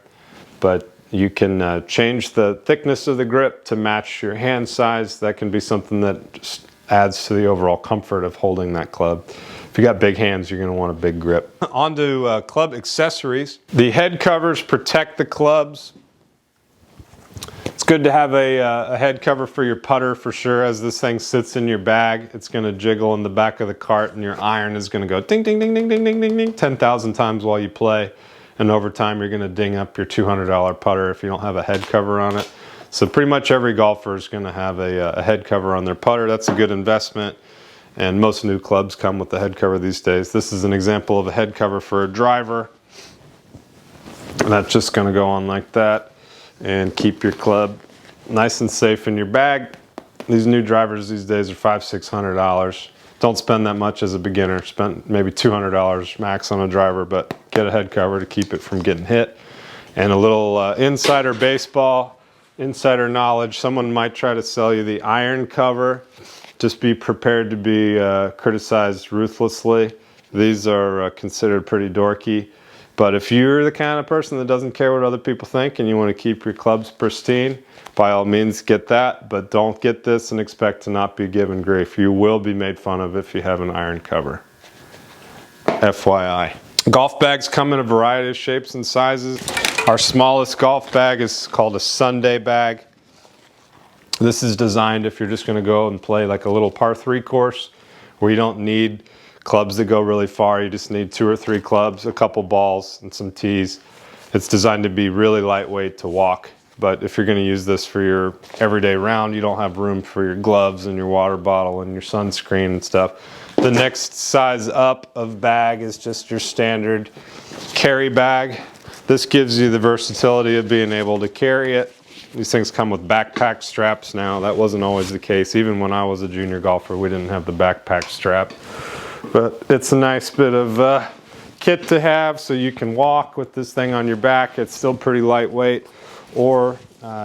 But you can change the thickness of the grip to match your hand size. That can be something that just adds to the overall comfort of holding that club. If you got big hands, you're going to want a big grip. On to club accessories. The head covers protect the clubs. It's good to have a head cover for your putter for sure. As this thing sits in your bag, it's going to jiggle in the back of the cart, and your iron is going to go ding, ding, ding, ding, ding, ding, ding, ding 10,000 times while you play. And over time, you're going to ding up your $200 putter if you don't have a head cover on it. So pretty much every golfer is going to have a head cover on their putter. That's a good investment. And most new clubs come with the head cover these days. This is an example of a head cover for a driver. And that's just going to go on like that and keep your club nice and safe in your bag. These new drivers these days are $500–600. Don't spend that much as a beginner. Spend maybe $200 max on a driver, but get a head cover to keep it from getting hit. And a little insider baseball, insider knowledge. Someone might try to sell you the iron cover. Just be prepared to be criticized ruthlessly. These are considered pretty dorky. But if you're the kind of person that doesn't care what other people think and you want to keep your clubs pristine, by all means get that, but don't get this and expect to not be given grief. You will be made fun of if you have an iron cover. FYI. Golf bags come in a variety of shapes and sizes. Our smallest golf bag is called a Sunday bag. This is designed if you're just going to go and play like a little par 3 course where you don't need clubs that go really far. You just need 2 or 3 clubs, a couple balls, and some tees. It's designed to be really lightweight to walk. But if you're going to use this for your everyday round, you don't have room for your gloves and your water bottle and your sunscreen and stuff. The next size up of bag is just your standard carry bag. This gives you the versatility of being able to carry it These things come with backpack straps now. That wasn't always the case. Even when I was a junior golfer, we didn't have the backpack strap. But it's a nice bit of kit to have, so you can walk with this thing on your back. It's still pretty lightweight. Or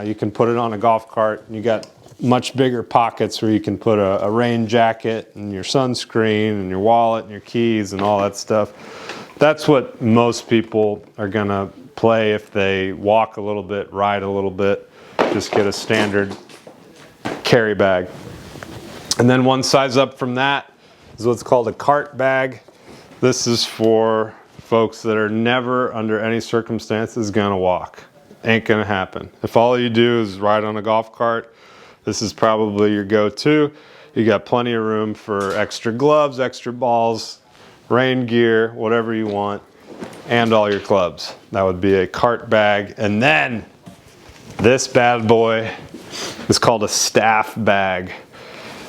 you can put it on a golf cart. You got much bigger pockets where you can put a rain jacket and your sunscreen and your wallet and your keys and all that stuff. That's what most people are gonna play if they walk a little bit, ride a little bit. Just get a standard carry bag. And then one size up from that is what's called a cart bag. This is for folks that are never under any circumstances gonna walk. Ain't gonna happen. If all you do is ride on a golf cart, this is probably your go-to. You got plenty of room for extra gloves, extra balls, rain gear, whatever you want, and all your clubs. That would be a cart bag. And then this bad boy is called a staff bag.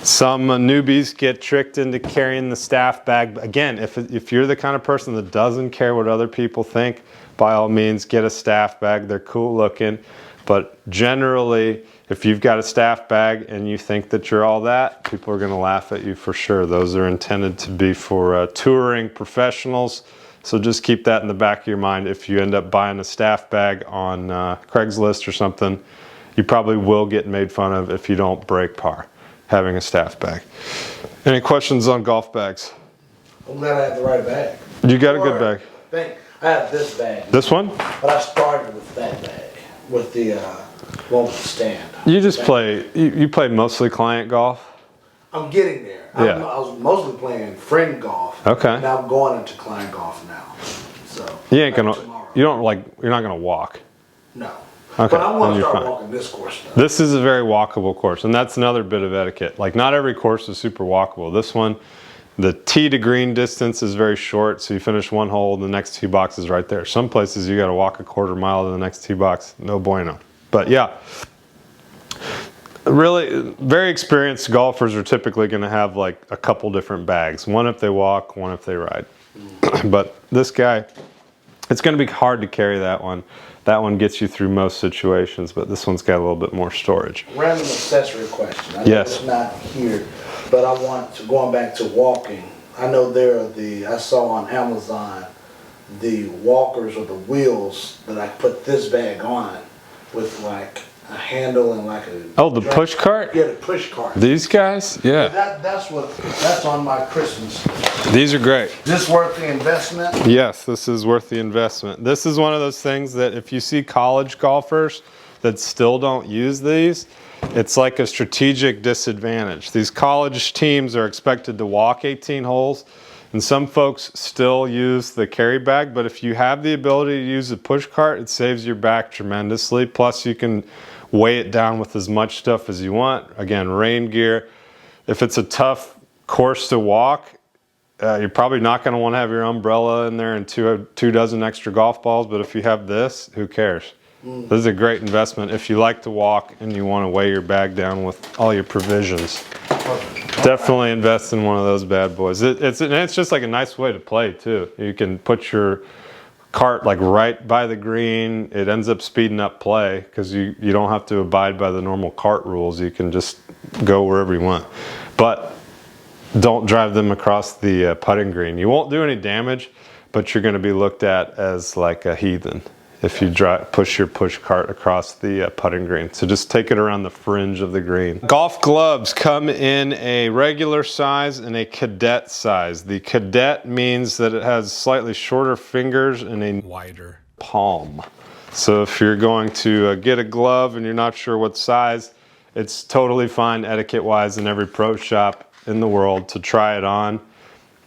Some newbies get tricked into carrying the staff bag. Again, if you're the kind of person that doesn't care what other people think, by all means, get a staff bag. They're cool looking. But generally, if you've got a staff bag and you think that you're all that, people are gonna laugh at you for sure. Those are intended to be for touring professionals. So just keep that in the back of your mind. If you end up buying a staff bag on Craigslist or something, you probably will get made fun of if you don't break par having a staff bag. Any questions on golf bags? I'm glad I have the right bag. You got a good bag. I have this bag. This one? But I started with that bag, with the one with the stand. You just play, you play mostly client golf? I'm getting there. Yeah. I was mostly playing friend golf. Okay. Now I'm going into client golf now. So You ain't gonna, tomorrow. you're not gonna walk. No. Okay, But I want then to you're start fine. walking this course now. This is a very walkable course, and that's another bit of etiquette. Like, not every course is super walkable. This one, the tee to green distance is very short, so you finish one hole, the next tee box is right there. Some places you gotta walk a quarter mile to the next tee box. No bueno. But yeah, really, very experienced golfers are typically gonna have like a couple different bags. One if they walk, one if they ride. But this guy, it's gonna be hard to carry that one. That one gets you through most situations, but this one's got a little bit more storage. Random accessory question. I know Yes. it's not here, but I want to, going back to walking, I know there are I saw on Amazon, the walkers or the wheels that I put this bag on with like a handle and like a... Oh, the push cart? Yeah, the push cart. These guys? Yeah. That's on my Christmas. These are great. This worth the investment? Yes, this is worth the investment. This is one of those things that if you see college golfers that still don't use these, it's like a strategic disadvantage. These college teams are expected to walk 18 holes, and some folks still use the carry bag, but if you have the ability to use a push cart, it saves your back tremendously. Plus you can weigh it down with as much stuff as you want. Again, rain gear. If it's a tough course to walk, you're probably not going to want to have your umbrella in there and two dozen extra golf balls, but if you have this, who cares? This is a great investment if you like to walk and you want to weigh your bag down with all your provisions. Definitely invest in one of those bad boys. It's just like a nice way to play too. You can put your cart like right by the green. It ends up speeding up play because you don't have to abide by the normal cart rules. You can just go wherever you want. But don't drive them across the putting green. You won't do any damage, but you're going to be looked at as like a heathen if you push your push cart across the putting green. So just take it around the fringe of the green. Golf gloves come in a regular size and a cadet size. The cadet means that it has slightly shorter fingers and a wider palm. So if you're going to get a glove and you're not sure what size, it's totally fine etiquette-wise in every pro shop in the world to try it on,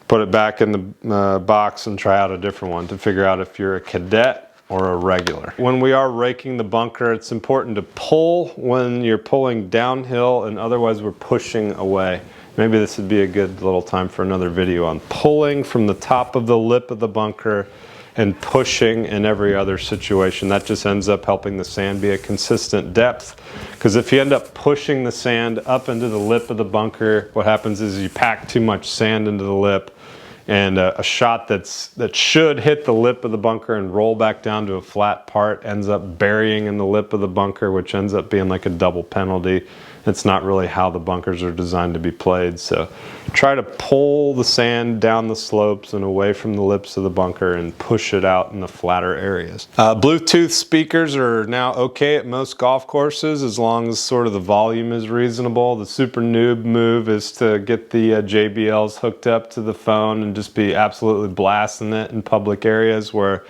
put it back in the box and try out a different one to figure out if you're a cadet or a regular. When we are raking the bunker, it's important to pull when you're pulling downhill, and otherwise we're pushing away. Maybe this would be a good little time for another video on pulling from the top of the lip of the bunker and pushing in every other situation. That just ends up helping the sand be a consistent depth. Because if you end up pushing the sand up into the lip of the bunker, what happens is you pack too much sand into the lip And a shot that should hit the lip of the bunker and roll back down to a flat part ends up burying in the lip of the bunker, which ends up being like a double penalty. It's not really how the bunkers are designed to be played. So try to pull the sand down the slopes and away from the lips of the bunker and push it out in the flatter areas. Bluetooth speakers are now okay at most golf courses as long as sort of the volume is reasonable. The super noob move is to get the JBLs hooked up to the phone and just be absolutely blasting it in public areas where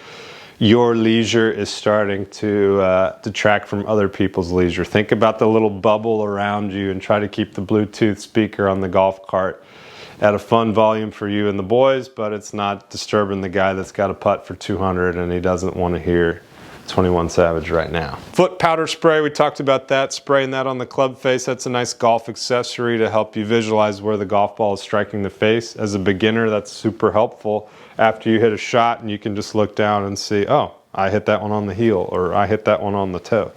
your leisure is starting to detract from other people's leisure. Think about the little bubble around you and try to keep the Bluetooth speaker on the golf cart at a fun volume for you and the boys, but it's not disturbing the guy that's got a putt for 200 and he doesn't want to hear 21 Savage right now. Foot powder spray, we talked about that, spraying that on the club face. That's a nice golf accessory to help you visualize where the golf ball is striking the face. As a beginner, that's super helpful. After you hit a shot and you can just look down and see, oh, I hit that one on the heel, or I hit that one on the toe.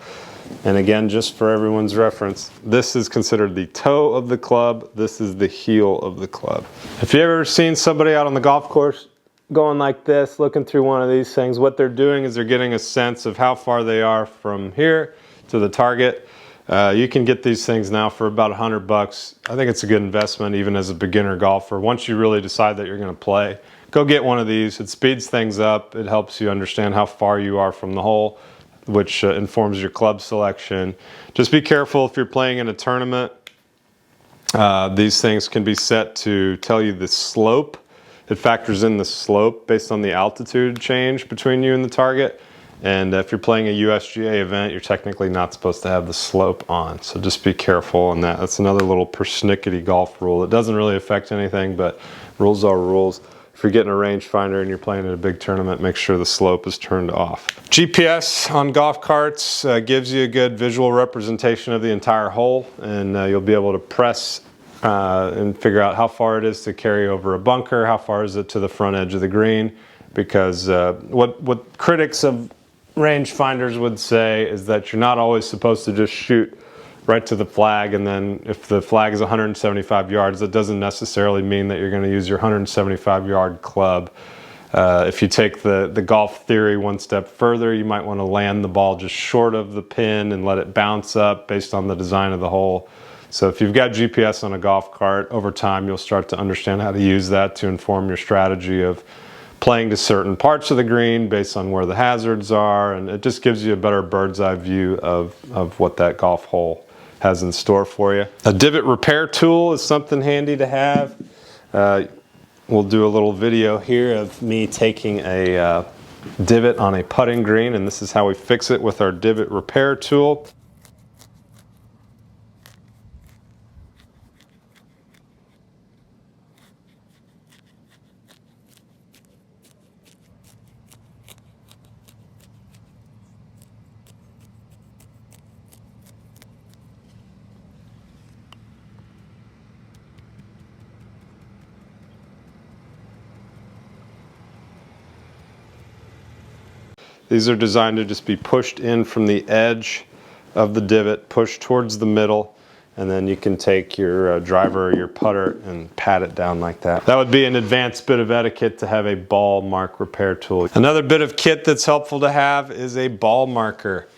And again, just for everyone's reference, this is considered the toe of the club. This is the heel of the club. If you've ever seen somebody out on the golf course going like this, looking through one of these things, what they're doing is they're getting a sense of how far they are from here to the target. You can get these things now for about $100. I think it's a good investment even as a beginner golfer. Once you really decide that you're going to play, go get one of these. It speeds things up. It helps you understand how far you are from the hole, which informs your club selection. Just be careful if you're playing in a tournament. These things can be set to tell you the slope. It factors in the slope based on the altitude change between you and the target. And if you're playing a USGA event, you're technically not supposed to have the slope on. So just be careful on that. That's another little persnickety golf rule. It doesn't really affect anything, but rules are rules. If you're getting a rangefinder and you're playing in a big tournament, make sure the slope is turned off. GPS on golf carts gives you a good visual representation of the entire hole, and you'll be able to press and figure out how far it is to carry over a bunker, how far is it to the front edge of the green, because what critics of rangefinders would say is that you're not always supposed to just shoot right to the flag, and then if the flag is 175 yards, that doesn't necessarily mean that you're going to use your 175 yard club. If you take the golf theory one step further, you might want to land the ball just short of the pin and let it bounce up based on the design of the hole. So if you've got GPS on a golf cart, over time you'll start to understand how to use that to inform your strategy of playing to certain parts of the green based on where the hazards are, and it just gives you a better bird's eye view of what that golf hole has in store for you. A divot repair tool is something handy to have. We'll do a little video here of me taking a divot on a putting green, and this is how we fix it with our divot repair tool. These are designed to just be pushed in from the edge of the divot, pushed towards the middle, and then you can take your driver or your putter and pat it down like that. That would be an advanced bit of etiquette to have a ball mark repair tool. Another bit of kit that's helpful to have is a ball marker.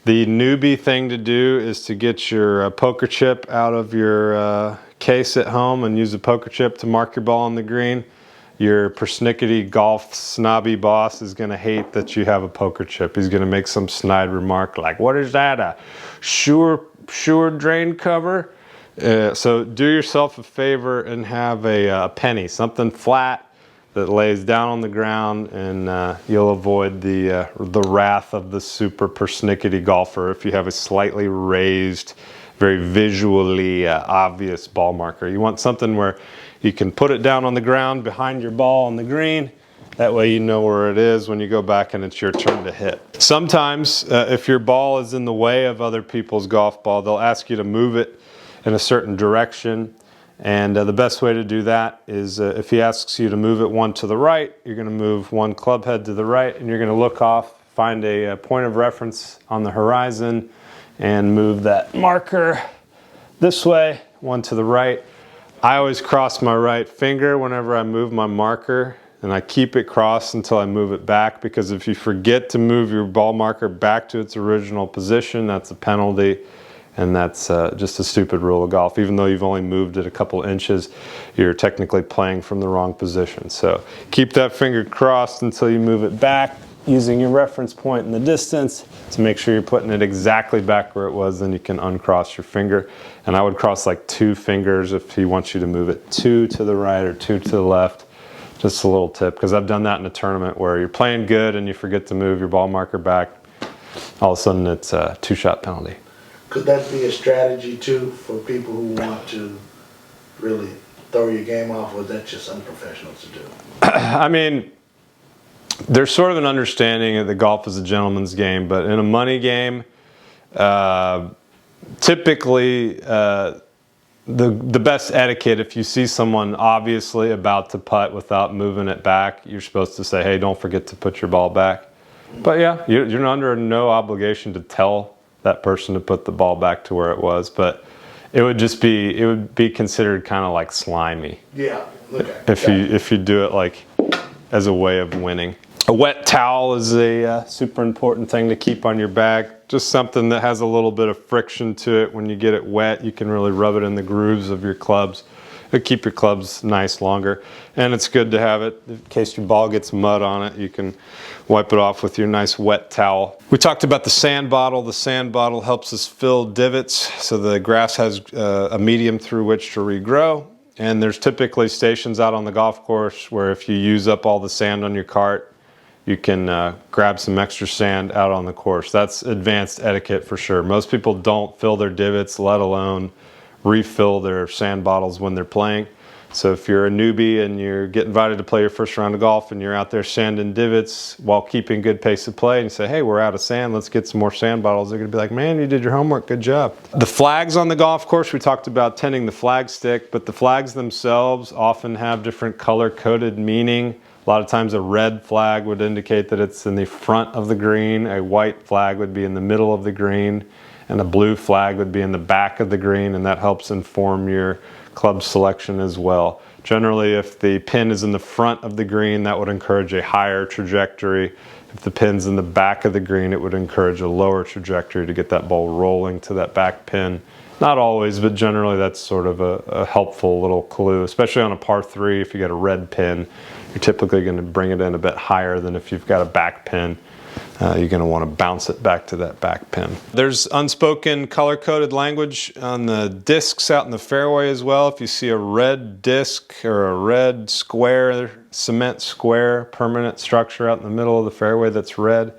The newbie thing to do is to get your poker chip out of your case at home and use a poker chip to mark your ball on the green. Your persnickety golf snobby boss is going to hate that you have a poker chip. He's going to make some snide remark like, what is that, a sure drain cover? So do yourself a favor and have a penny, something flat that lays down on the ground, and you'll avoid the wrath of the super persnickety golfer if you have a slightly raised, very visually obvious ball marker. You want something where you can put it down on the ground behind your ball on the green. That way you know where it is when you go back and it's your turn to hit. Sometimes if your ball is in the way of other people's golf ball, they'll ask you to move it in a certain direction. And the best way to do that is if he asks you to move it one to the right, you're going to move one club head to the right, and you're going to look off, find a point of reference on the horizon, and move that marker this way, one to the right. I always cross my right finger whenever I move my marker, and I keep it crossed until I move it back, because if you forget to move your ball marker back to its original position, that's a penalty, and that's just a stupid rule of golf. Even though you've only moved it a couple inches, you're technically playing from the wrong position. So keep that finger crossed until you move it back, using your reference point in the distance to make sure you're putting it exactly back where it was. Then you can uncross your finger. And I would cross like 2 fingers if he wants you to move it 2 to the right or 2 to the left. Just a little tip, because I've done that in a tournament where you're playing good and you forget to move your ball marker back. All of a sudden it's a 2-shot penalty. Could that be a strategy too for people who want to really throw your game off, or is that just unprofessional to do? I mean, there's sort of an understanding that golf is a gentleman's game, but in a money game, typically the best etiquette, if you see someone obviously about to putt without moving it back, you're supposed to say, hey, don't forget to put your ball back. But yeah, you're under no obligation to tell that person to put the ball back to where it was, but it would be considered kind of like slimy. Yeah, okay. If you do it like as a way of winning. A wet towel is a super important thing to keep on your bag. Just something that has a little bit of friction to it. When you get it wet, you can really rub it in the grooves of your clubs. It'll keep your clubs nice longer. And it's good to have it in case your ball gets mud on it. You can wipe it off with your nice wet towel. We talked about the sand bottle. The sand bottle helps us fill divots so the grass has a medium through which to regrow. And there's typically stations out on the golf course where if you use up all the sand on your cart, you can grab some extra sand out on the course. That's advanced etiquette for sure. Most people don't fill their divots, let alone refill their sand bottles when they're playing. So if you're a newbie and you get invited to play your first round of golf and you're out there sanding divots while keeping good pace of play, and you say, hey, we're out of sand, let's get some more sand bottles, they're gonna be like, man, you did your homework, good job. The flags on the golf course, we talked about tending the flagstick, but the flags themselves often have different color-coded meaning. A lot of times a red flag would indicate that it's in the front of the green, a white flag would be in the middle of the green, and a blue flag would be in the back of the green, and that helps inform your club selection as well. Generally, if the pin is in the front of the green, that would encourage a higher trajectory. If the pin's in the back of the green, it would encourage a lower trajectory to get that ball rolling to that back pin. Not always, but generally that's sort of a helpful little clue, especially on a par 3. If you got a red pin, you're typically going to bring it in a bit higher than if you've got a back pin. You're going to want to bounce it back to that back pin. There's unspoken color-coded language on the discs out in the fairway as well. If you see a red disc or a red square, cement square, permanent structure out in the middle of the fairway that's red,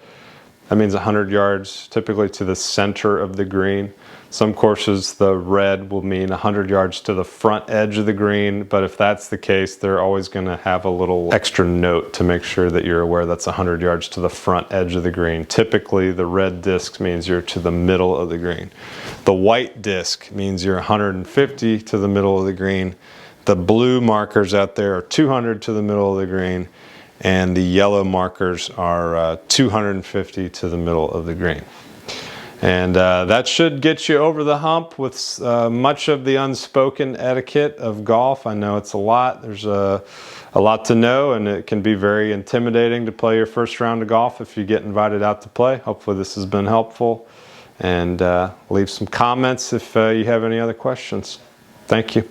that means 100 yards, typically to the center of the green. Some courses, the red will mean 100 yards to the front edge of the green, but if that's the case, they're always going to have a little extra note to make sure that you're aware that's 100 yards to the front edge of the green. Typically, the red disc means you're to the middle of the green. The white disc means you're 150 to the middle of the green. The blue markers out there are 200 to the middle of the green, and the yellow markers are 250 to the middle of the green. And that should get you over the hump with much of the unspoken etiquette of golf. I know it's a lot. There's a lot to know, and it can be very intimidating to play your first round of golf if you get invited out to play. Hopefully this has been helpful. And leave some comments if you have any other questions. Thank you.